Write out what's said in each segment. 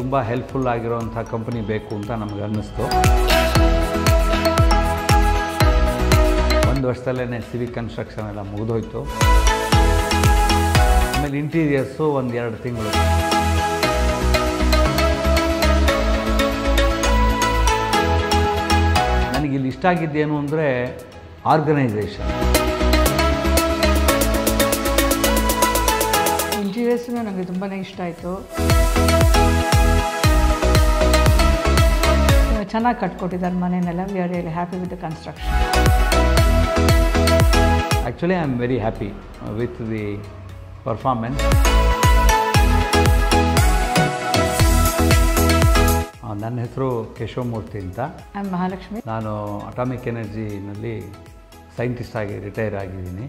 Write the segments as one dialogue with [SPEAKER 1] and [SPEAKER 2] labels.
[SPEAKER 1] ತುಂಬ ಹೆಲ್ಪ್ಫುಲ್ ಆಗಿರೋಂಥ ಕಂಪನಿ ಬೇಕು ಅಂತ ನಮಗೆ ಅನ್ನಿಸ್ತು. ಒಂದು ವರ್ಷದಲ್ಲೇ ಸಿವಿಕ್ ಕನ್ಸ್ಟ್ರಕ್ಷನ್ ಎಲ್ಲ ಮುಗಿದೋಯ್ತು. ಆಮೇಲೆ ಇಂಟೀರಿಯರ್ಸು ಒಂದು 2 ತಿಂಗಳು. ನನಗಿಲ್ಲಿ ಇಷ್ಟ ಆಗಿದ್ದೇನು ಅಂದರೆ ಆರ್ಗನೈಸೇಷನ್.
[SPEAKER 2] ಇಂಟೀರಿಯರ್ಸ್ ನನಗೆ ತುಂಬಾ ಇಷ್ಟ ಆಯಿತು. ಚೆನ್ನಾಗಿ ಕಟ್ಕೊಟ್ಟಿದ್ದಾರೆ ಮನೆಯನ್ನೆಲ್ಲ. We are really happy with the construction.
[SPEAKER 1] Actually I am very happy with the performance. ನನ್ನ ಹೆಸರು ಕೇಶವಮೂರ್ತಿ ಅಂತ.
[SPEAKER 2] I am Mahalakshmi.
[SPEAKER 1] ನಾನು ಅಟಾಮಿಕ್ ಎನರ್ಜಿನಲ್ಲಿ ಸೈಂಟಿಸ್ಟ್ ಆಗಿ ರಿಟೈರ್ ಆಗಿದ್ದೀನಿ.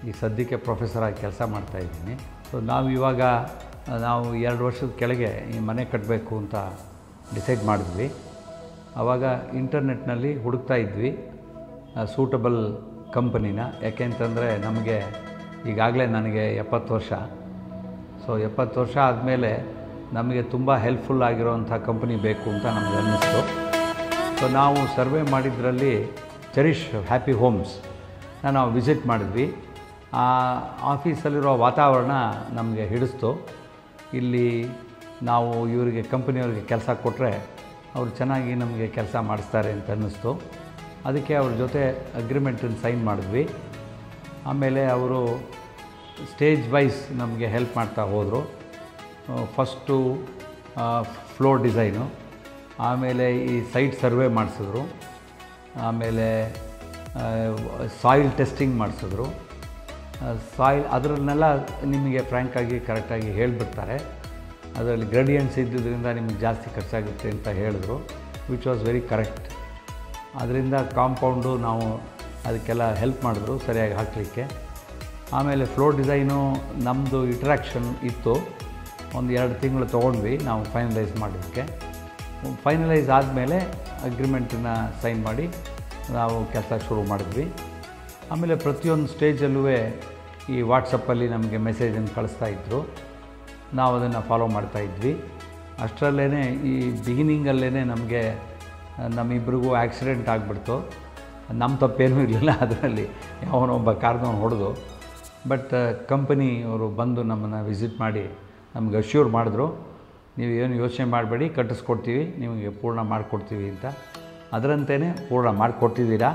[SPEAKER 1] ಈ ಸದ್ಯಕ್ಕೆ ಪ್ರೊಫೆಸರ್ ಆಗಿ ಕೆಲಸ ಮಾಡ್ತಾಯಿದ್ದೀನಿ. ಸೊ ನಾವು 2 ವರ್ಷದ ಕೆಳಗೆ ಈ ಮನೆ ಕಟ್ಟಬೇಕು ಅಂತ ಡಿಸೈಡ್ ಮಾಡಿದ್ವಿ. ಆವಾಗ ಇಂಟರ್ನೆಟ್ನಲ್ಲಿ ಹುಡುಕ್ತಾ ಇದ್ವಿ ಸೂಟಬಲ್ ಕಂಪನಿನ. ಯಾಕೆಂತಂದರೆ ಈಗಾಗಲೇ ನನಗೆ 70 ವರ್ಷ. ಸೊ 70 ವರ್ಷ ಆದಮೇಲೆ ನಮಗೆ ತುಂಬ ಹೆಲ್ಪ್ಫುಲ್ ಆಗಿರೋವಂಥ ಕಂಪನಿ ಬೇಕು ಅಂತ ನಮಗೆ ಅನ್ನಿಸ್ತು. ಸೊ ನಾವು ಸರ್ವೆ ಮಾಡಿದ್ರಲ್ಲಿ ಚೆರಿಷ್ ಹ್ಯಾಪಿ ಹೋಮ್ಸ್ ನಾವು ವಿಸಿಟ್ ಮಾಡಿದ್ವಿ. ಆ ಆಫೀಸಲ್ಲಿರೋ ವಾತಾವರಣ ನಮಗೆ ಹಿಡಿಸ್ತು. ಇಲ್ಲಿ ನಾವು ಇವರಿಗೆ ಕಂಪನಿಯವ್ರಿಗೆ ಕೆಲಸ ಕೊಟ್ಟರೆ ಅವರು ಚೆನ್ನಾಗಿ ನಮಗೆ ಕೆಲಸ ಮಾಡಿಸ್ತಾರೆ ಅಂತ ಅನ್ನಿಸ್ತು. ಅದಕ್ಕೆ ಅವ್ರ ಜೊತೆ ಅಗ್ರಿಮೆಂಟನ್ನು ಸೈನ್ ಮಾಡಿದ್ವಿ. ಆಮೇಲೆ ಅವರು ಸ್ಟೇಜ್ ವೈಸ್ ನಮಗೆ ಹೆಲ್ಪ್ ಮಾಡ್ತಾ ಹೋದರು. ಫಸ್ಟು ಫ್ಲೋರ್ ಡಿಸೈನು, ಆಮೇಲೆ ಈ ಸೈಟ್ ಸರ್ವೆ ಮಾಡಿಸಿದ್ರು, ಆಮೇಲೆ ಸಾಯಿಲ್ ಟೆಸ್ಟಿಂಗ್ ಮಾಡಿಸಿದ್ರು. ಸಾಯಿಲ್ ಅದರನ್ನೆಲ್ಲ ನಿಮಗೆ ಫ್ರ್ಯಾಂಕಾಗಿ ಕರೆಕ್ಟಾಗಿ ಹೇಳಿಬಿಡ್ತಾರೆ. ಅದರಲ್ಲಿ ಗ್ರೇಡಿಯಂಟ್ಸ್ ಇದ್ದಿದ್ದರಿಂದ ನಿಮಗೆ ಜಾಸ್ತಿ ಖರ್ಚಾಗುತ್ತೆ ಅಂತ ಹೇಳಿದ್ರು, ವಿಚ್ ವಾಸ್ ವೆರಿ ಕರೆಕ್ಟ್. ಅದರಿಂದ ಕಾಂಪೌಂಡು ನಾವು ಅದಕ್ಕೆಲ್ಲ ಹೆಲ್ಪ್ ಮಾಡಿದ್ರು ಸರಿಯಾಗಿ ಹಾಕಲಿಕ್ಕೆ. ಆಮೇಲೆ ಫ್ಲೋರ್ ಡಿಸೈನು ನಮ್ಮದು ಇಂಟ್ರಾಕ್ಷನ್ ಇತ್ತು. ಒಂದು 2 ತಿಂಗಳು ತೊಗೊಂಡ್ವಿ ನಾವು ಫೈನಲೈಸ್ ಮಾಡೋದಕ್ಕೆ. ಫೈನಲೈಸ್ ಆದಮೇಲೆ ಅಗ್ರಿಮೆಂಟನ್ನು ಸೈನ್ ಮಾಡಿ ನಾವು ಕೆಲಸ ಶುರು ಮಾಡಿದ್ವಿ. ಆಮೇಲೆ ಪ್ರತಿಯೊಂದು ಸ್ಟೇಜಲ್ಲೂ ಈ ವಾಟ್ಸಪ್ಪಲ್ಲಿ ನಮಗೆ ಮೆಸೇಜನ್ನು ಕಳಿಸ್ತಾಯಿದ್ರು. ನಾವು ಅದನ್ನು ಫಾಲೋ ಮಾಡ್ತಾಯಿದ್ವಿ. ಅಷ್ಟರಲ್ಲೇ ಈ ಬಿಗಿನಿಂಗಲ್ಲೇ ನಮ್ಮಿಬ್ಬರಿಗೂ ಆಕ್ಸಿಡೆಂಟ್ ಆಗಿಬಿಡ್ತು. ನಮ್ಮ ತಪ್ಪೇನೂ ಇರಲಿಲ್ಲ ಅದರಲ್ಲಿ. ಯಾವನೊಬ್ಬ ಕಾರ್ದವನು ಹೊಡೆದು. ಬಟ್ ಕಂಪನಿ ಅವರು ಬಂದು ನಮ್ಮನ್ನು ವಿಸಿಟ್ ಮಾಡಿ ನಮ್ಗೆ ಅಶ್ಯೂರ್ ಮಾಡಿದ್ರು, ನೀವು ಏನು ಯೋಚನೆ ಮಾಡಬೇಡಿ, ಕಟ್ಟಿಸ್ಕೊಡ್ತೀವಿ, ನಿಮಗೆ ಪೂರ್ಣ ಮಾಡಿಕೊಡ್ತೀವಿ ಅಂತ. ಅದರಂತೆಯೇ ಪೂರ್ಣ ಮಾಡಿಕೊಟ್ಟಿದ್ದೀರಾ.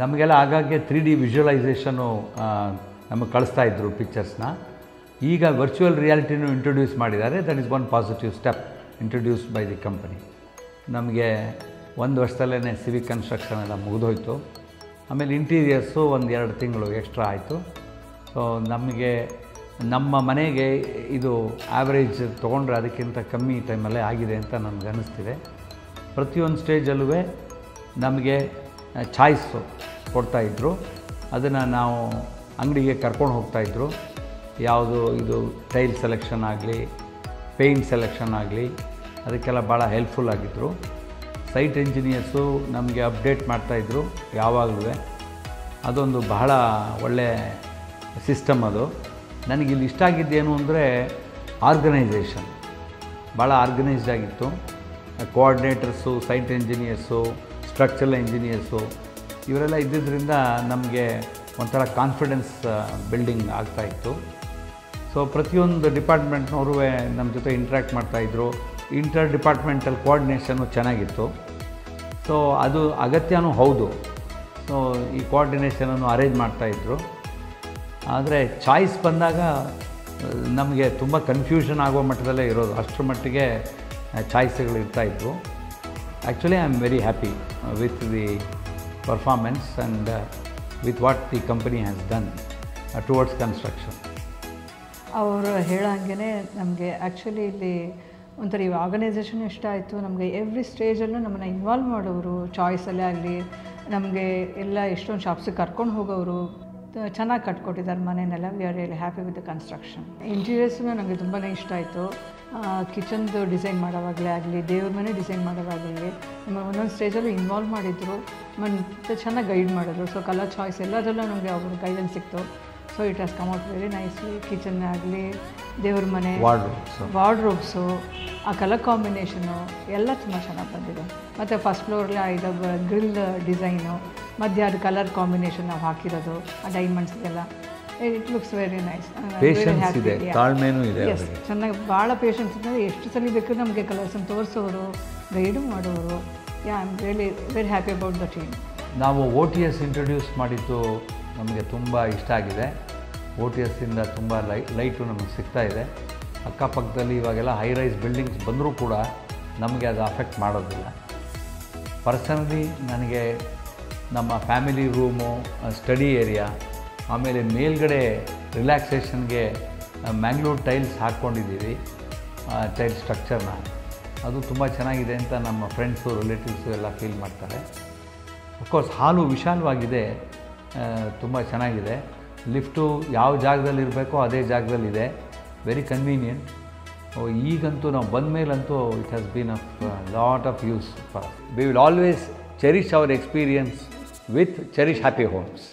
[SPEAKER 1] ನಮಗೆಲ್ಲ ಆಗಾಗ್ಗೆ 3D ವಿಜುವಲೈಸೇಷನ್ನು ನಮಗೆ ಕಳಿಸ್ತಾಯಿದ್ರು ಪಿಕ್ಚರ್ಸ್ನ. ಈಗ ವರ್ಚುವಲ್ ರಿಯಾಲಿಟಿನೂ ಇಂಟ್ರೊಡ್ಯೂಸ್ ಮಾಡಿದ್ದಾರೆ. That is one positive step introduced by the company. ನಮಗೆ 1 ವರ್ಷದಲ್ಲೇ ಸಿವಿಕ್ ಕನ್ಸ್ಟ್ರಕ್ಷನ್ ಎಲ್ಲ ಮುಗಿದೋಯ್ತು. ಆಮೇಲೆ ಇಂಟೀರಿಯರ್ಸು ಒಂದು 2 ತಿಂಗಳು ಎಕ್ಸ್ಟ್ರಾ ಆಯಿತು. ಸೊ ನಮ್ಮ ಮನೆಗೆ ಇದು ಆ್ಯಾವ್ರೇಜ್ ತೊಗೊಂಡ್ರೆ ಅದಕ್ಕಿಂತ ಕಮ್ಮಿ ಟೈಮಲ್ಲೇ ಆಗಿದೆ ಅಂತ ನನಗೆ ಅನ್ನಿಸ್ತಿದೆ. ಪ್ರತಿಯೊಂದು ಸ್ಟೇಜಲ್ಲೂ ನಮಗೆ ಚಾಯ್ಸು ಕೊಡ್ತಾಯಿದ್ರು. ಅದನ್ನು ನಾವು ಅಂಗಡಿಗೆ ಕರ್ಕೊಂಡು ಹೋಗ್ತಾಯಿದ್ರು. ಯಾವುದು ಇದು ಟೈಲ್ ಸೆಲೆಕ್ಷನ್ ಆಗಲಿ, ಪೇಂಟ್ ಸೆಲೆಕ್ಷನ್ ಆಗಲಿ, ಅದಕ್ಕೆಲ್ಲ ಭಾಳ ಹೆಲ್ಪ್ಫುಲ್ ಆಗಿದ್ದರು. ಸೈಟ್ ಇಂಜಿನಿಯರ್ಸು ನಮಗೆ ಅಪ್ಡೇಟ್ ಮಾಡ್ತಾಯಿದ್ರು ಯಾವಾಗಲೂ. ಅದೊಂದು ಬಹಳ ಒಳ್ಳೆಯ ಸಿಸ್ಟಮ್ ಅದು. ನನಗಿಲ್ಲಿ ಇಷ್ಟ ಆಗಿದ್ದೇನು ಅಂದರೆ ಆರ್ಗನೈಸೇಷನ್. ಭಾಳ ಆರ್ಗನೈಸ್ಡ್ ಆಗಿತ್ತು. ಕೋಆರ್ಡಿನೇಟರ್ಸು, ಸೈಟ್ ಇಂಜಿನಿಯರ್ಸು, ಸ್ಟ್ರಕ್ಚರಲ್ ಇಂಜಿನಿಯರ್ಸು ಇವರೆಲ್ಲ ಇದ್ದಿದ್ದರಿಂದ ನಮಗೆ ಒಂಥರ ಕಾನ್ಫಿಡೆನ್ಸ್ ಬಿಲ್ಡಿಂಗ್ ಆಗ್ತಾಯಿತ್ತು. ಸೊ ಪ್ರತಿಯೊಂದು ಡಿಪಾರ್ಟ್ಮೆಂಟ್ನವರು ನಮ್ಮ ಜೊತೆ ಇಂಟ್ರ್ಯಾಕ್ಟ್ ಮಾಡ್ತಾಯಿದ್ರು. ಇಂಟರ್ ಡಿಪಾರ್ಟ್ಮೆಂಟಲ್ ಕೋಆರ್ಡಿನೇಷನ್ನು ಚೆನ್ನಾಗಿತ್ತು. ಸೊ ಅದು ಅಗತ್ಯನೂ ಹೌದು. ಸೊ ಈ ಕೋಆರ್ಡಿನೇಷನನ್ನು ಅರೇಂಜ್ ಮಾಡ್ತಾಯಿದ್ರು. ಆದರೆ ಚಾಯ್ಸ್ ಬಂದಾಗ ನಮಗೆ ತುಂಬ ಕನ್ಫ್ಯೂಷನ್ ಆಗೋ ಮಟ್ಟದಲ್ಲೇ ಇರೋದು. ಅಷ್ಟರ ಮಟ್ಟಿಗೆ ಚಾಯ್ಸ್ಗಳು ಇರ್ತಾಯಿದ್ವು. Actually I am very happy with the performance and with what the company has done towards construction.
[SPEAKER 2] ಅವರು ಹೇಳೋ ಹಾಗೆ ನಮಗೆ ಆ್ಯಕ್ಚುಲಿ ಇಲ್ಲಿ ಒಂಥರ ಈ ಆರ್ಗನೈಸೇಷನ್ ಇಷ್ಟ ಆಯಿತು. ನಮಗೆ ಎವ್ರಿ ಸ್ಟೇಜಲ್ಲೂ ನಮ್ಮನ್ನು ಇನ್ವಾಲ್ವ್ ಮಾಡೋರು. ಚಾಯ್ಸಲ್ಲೇ ಆಗಲಿ, ನಮಗೆ ಎಲ್ಲ ಎಷ್ಟೊಂದು ಶಾಪ್ಸಿಗೆ ಕರ್ಕೊಂಡು ಹೋಗೋರು. ಚೆನ್ನಾಗಿ ಕಟ್ಕೊಟ್ಟಿದ್ದಾರೆ ಮನೆಯನ್ನೆಲ್ಲ. We are really happy with the construction. Interiors ನನಗೆ ತುಂಬಾ ಇಷ್ಟ ಆಯಿತು. ಕಿಚನ್ದು ಡಿಸೈನ್ ಮಾಡೋವಾಗಲೇ ಆಗಲಿ, ದೇವ್ರ ಮನೆ ಡಿಸೈನ್ ಮಾಡೋವಾಗಲಿ ನಮ್ಮ ಒಂದೊಂದು ಸ್ಟೇಜಲ್ಲೂ ಇನ್ವಾಲ್ವ್ ಮಾಡಿದರು. ಮತ್ತು ಚೆನ್ನಾಗಿ ಗೈಡ್ ಮಾಡಿದ್ರು. ಸೊ ಕಲರ್ ಚಾಯ್ಸ್ ಎಲ್ಲದರಲ್ಲೂ ನಮಗೆ ಅವ್ರ ಗೈಡೆನ್ಸ್ ಸಿಕ್ತು. So it has come out very nicely. Kitchen ಆಗಲಿ, ದೇವ್ರ ಮನೆ,
[SPEAKER 1] ವಾರ್ಡ್ರೋಬ್ಸು,
[SPEAKER 2] ವಾರ್ಡ್ರೋಬ್ಸು, ಆ ಕಲರ್ ಕಾಂಬಿನೇಷನು ಎಲ್ಲ ತುಂಬ ಚೆನ್ನಾಗಿ ಬಂದಿದೆ. ಮತ್ತು ಫಸ್ಟ್ ಫ್ಲೋರ್ಲಿ ಇದು ಗ್ರಿಲ್ ಡಿಸೈನು, ಮಧ್ಯೆ ಅದು ಕಲರ್ ಕಾಂಬಿನೇಷನ್ ನಾವು ಹಾಕಿರೋದು ಆ ಡೈಮಂಡ್ಸ್ಗೆಲ್ಲ. It looks very nice.
[SPEAKER 1] Patience ಇದೆ, ತಾಳ್ಮೆನೂ ಇದೆ.
[SPEAKER 2] ಚೆನ್ನಾಗಿ ಭಾಳ ಪೇಷನ್ಸ್ ಇದೆ. ಎಷ್ಟು ಸಲ ಬೇಕು ನಮಗೆ ಕಲರ್ಸನ್ನು ತೋರಿಸೋರು, ಗೈಡು ಮಾಡೋರು. I am really very happy about the team.
[SPEAKER 1] ನಾವು OTS ಇಂಟ್ರೊಡ್ಯೂಸ್ ಮಾಡಿದ್ದು ನಮಗೆ ತುಂಬ ಇಷ್ಟ ಆಗಿದೆ. OTSಯಿಂದ ತುಂಬ ಲೈಟು ನಮಗೆ ಸಿಗ್ತಾ ಇದೆ. ಅಕ್ಕಪಕ್ಕದಲ್ಲಿ ಇವಾಗೆಲ್ಲ ಹೈ ರೈಸ್ ಬಿಲ್ಡಿಂಗ್ಸ್ ಬಂದರೂ ಕೂಡ ನಮಗೆ ಅದು ಅಫೆಕ್ಟ್ ಮಾಡೋದಿಲ್ಲ. ಪರ್ಸನಲಿ ನನಗೆ ನಮ್ಮ ಫ್ಯಾಮಿಲಿ ರೂಮು, ಸ್ಟಡಿ ಏರಿಯಾ, ಆಮೇಲೆ ಮೇಲ್ಗಡೆ ರಿಲ್ಯಾಕ್ಸೇಷನ್ಗೆ ಮ್ಯಾಂಗ್ಳೂರ್ ಟೈಲ್ಸ್ ಹಾಕ್ಕೊಂಡಿದ್ದೀವಿ, ಟೈಲ್ ಸ್ಟ್ರಕ್ಚರ್ನ. ಅದು ತುಂಬ ಚೆನ್ನಾಗಿದೆ ಅಂತ ನಮ್ಮ ಫ್ರೆಂಡ್ಸು, ರಿಲೇಟಿವ್ಸು ಎಲ್ಲ ಫೀಲ್ ಮಾಡ್ತಾರೆ. ಅಫ್ಕೋರ್ಸ್ ಹಾಲು ವಿಶಾಲವಾಗಿದೆ, ತುಂಬ ಚೆನ್ನಾಗಿದೆ. ಲಿಫ್ಟು ಯಾವ ಜಾಗದಲ್ಲಿ ಇರಬೇಕೋ ಅದೇ ಜಾಗದಲ್ಲಿದೆ, ವೆರಿ ಕನ್ವೀನಿಯೆಂಟ್. ಈಗಂತೂ ನಾವು ಬಂದ ಮೇಲಂತೂ it has been a lot of use for. We will always cherish our experience with Cherish Happy homes.